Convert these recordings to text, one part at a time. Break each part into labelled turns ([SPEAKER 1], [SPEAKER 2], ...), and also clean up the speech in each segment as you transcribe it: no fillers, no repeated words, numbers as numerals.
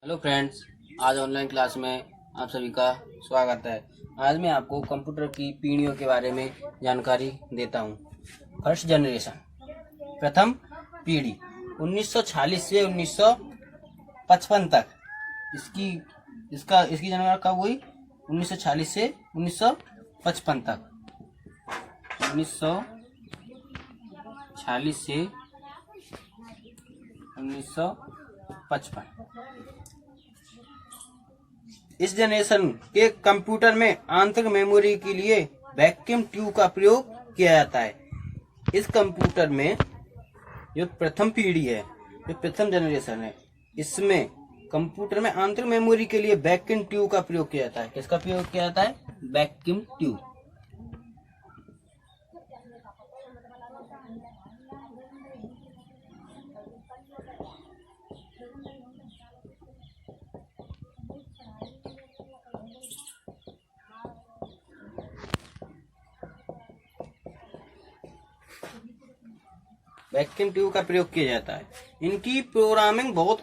[SPEAKER 1] Hello friends, आज online class में आप सभी का स्वागत है। आज मैं आपको कंप्यूटर की पीढ़ियों के बारे में जानकारी देता हूँ। फर्स्ट जनरेशन, प्रथम पीढ़ी 1940 से 1955 तक। इसकी जनगणना कब हुई? 1940 से 1955 तक। 1940 से 1955। इस जनरेशन के कंप्यूटर में आंतरिक मेमोरी के लिए वैक्यूम ट्यूब का प्रयोग किया जाता है। इस कंप्यूटर में जो प्रथम पीढ़ी है, जो प्रथम जनरेशन है, इसमें कंप्यूटर में आंतरिक मेमोरी के लिए वैक्यूम ट्यूब का प्रयोग किया जाता है। किसका प्रयोग किया जाता है? Vacuum tube. वैक्यूम ट्यूब का प्रयोग किया जाता है। इनकी प्रोग्रामिंग बहुत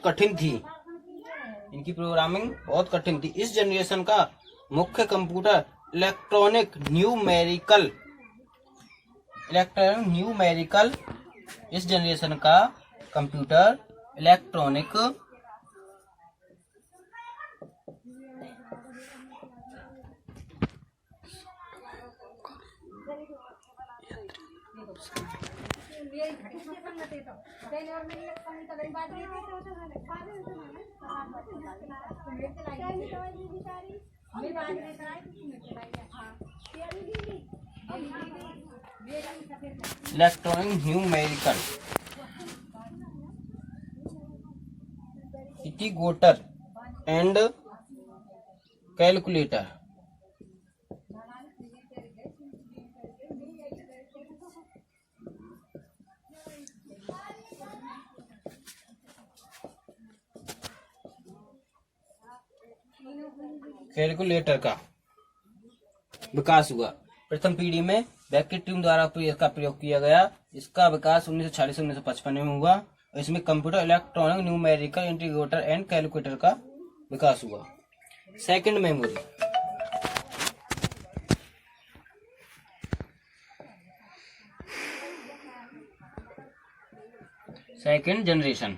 [SPEAKER 1] कठिन थी। इस जनरेशन का मुख्य कंप्यूटर इलेक्ट्रॉनिक न्यूमेरिकल। इस जनरेशन का computer electronic numerical integrator and calculator. Calculator का विकास हुआ। प्रथम पीढ़ी में वैक्यूम ट्यूब द्वारा इसका प्रयोग किया गया। इसका विकास 1940 से 1955 में हुआ। इसमें computer electronic numerical integrator and calculator का विकास हुआ। Second memory, second generation.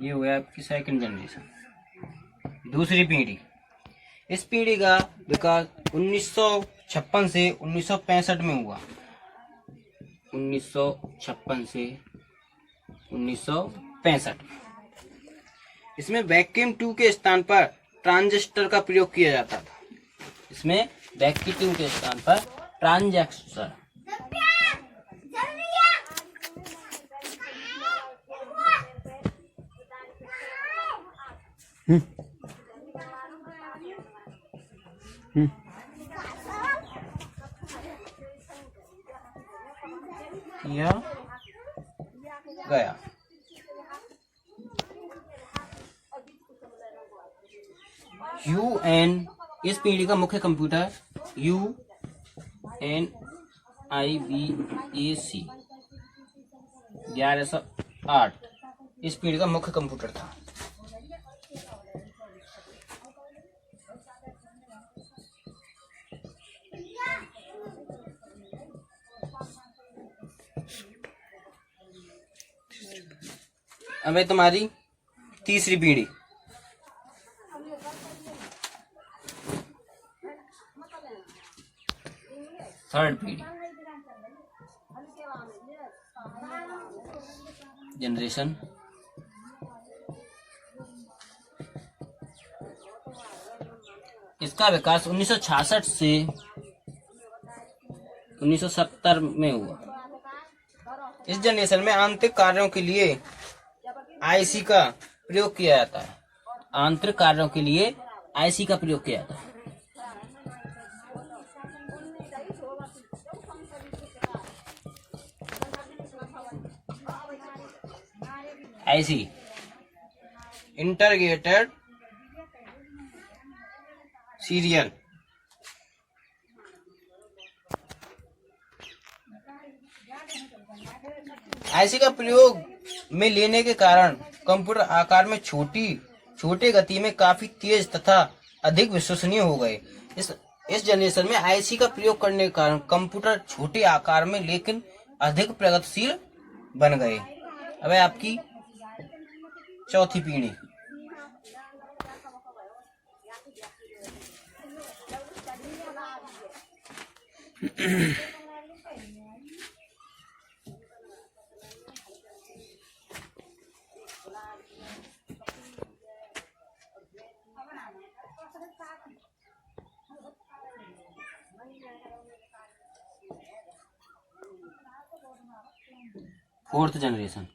[SPEAKER 1] ये हुआ आपकी सेकंड जनरेशन। दूसरी पीढ़ी, इस पीढ़ी का विकास 1956 से 1965 में हुआ। 1956 से 1965। इसमें वैक्यूम ट्यूब के स्थान पर ट्रांजिस्टर का प्रयोग किया जाता था। इसमें वैक्यूम ट्यूब के स्थान पर ट्रांजिस्टर। किया गया। UN, इस पीढ़ी का मुख्य कंप्यूटर UNIVAC 1108 इस पीढ़ी का मुख्य कंप्यूटर था। अब है तुम्हारी तीसरी पीढ़ी। थर्ड पीढ़ी जनरेशन। इसका विकास 1966 से 1970 में हुआ। इस जनरेशन में आंतरिक कार्यों के लिए आईसी का प्रयोग किया जाता है। आंतरिक कार्यों के लिए आईसी का प्रयोग किया जाता है। IC integrated serial. आईसी का प्रयोग में लेने के कारण कंप्यूटर आकार में छोटे गति में काफी तेज तथा अधिक विश्वसनीय हो गए। इस जनरेशन में आईसी का प्रयोग करने के कारण कंप्यूटर छोटे आकार में लेकिन अधिक प्रगतिशील बन गए। अब है आपकी चौथी पीढ़ी। Fourth generation.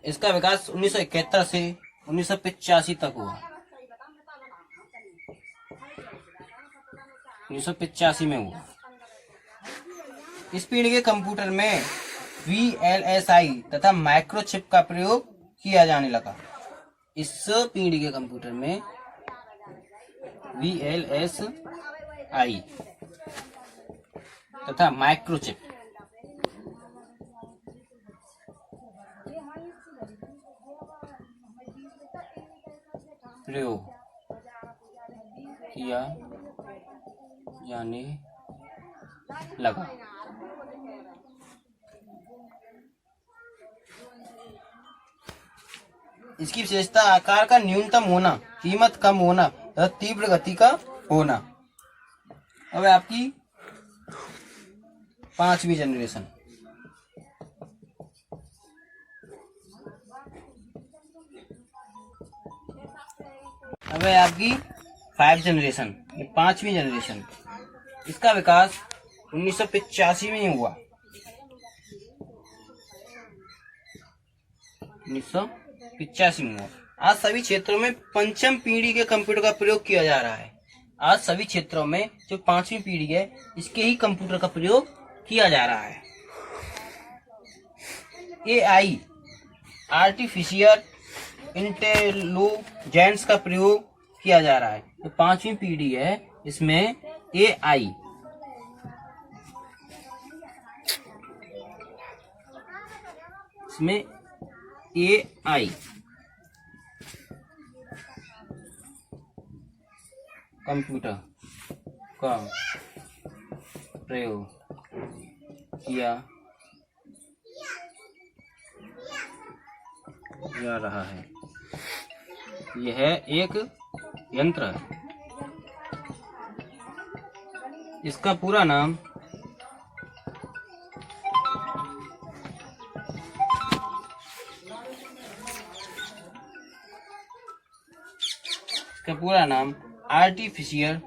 [SPEAKER 1] इसका विकास 1971 से 1985 तक हुआ। 1985 में हुआ। इस पीढ़ी के कंप्यूटर में VLSI तथा माइक्रोचिप का प्रयोग किया जाने लगा। इस पीढ़ी के कंप्यूटर में VLSI तथा माइक्रोचिप प्रयोग किया जाने लगा। इसकी विशेषता आकार का न्यूनतम होना, कीमत कम होना तथा तीव्र गति का होना। अब आपकी पांचवी जनरेशन। अब है आपकी 5 जनरेशन, ये पांचवी जनरेशन। इसका विकास 1985 में हुआ। 1985 में हुआ। आज सभी क्षेत्रों में पंचम पीढ़ी के कंप्यूटर का प्रयोग किया जा रहा है। आज सभी क्षेत्रों में जो पांचवी पीढ़ी है इसके ही कंप्यूटर का प्रयोग किया जा रहा है। AI आर्टिफिशियल इंटेलिजेंस का प्रयोग किया जा रहा है। तो पांचवी पीढ़ी है, इसमें AI कंप्यूटर का प्रयोग किया जा रहा है। यह एक यंत्र है। इसका पूरा नाम आर्टिफिशियल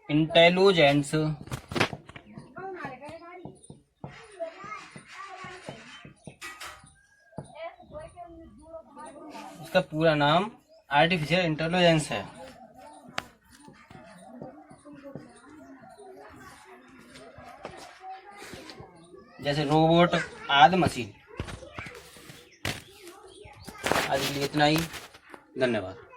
[SPEAKER 1] इंटेलिजेंस इसका पूरा नाम आर्टिफिशियल इंटेलिजेंस है। जैसे रोबोट आदि मशीन। आज के लिए इतना ही। धन्यवाद।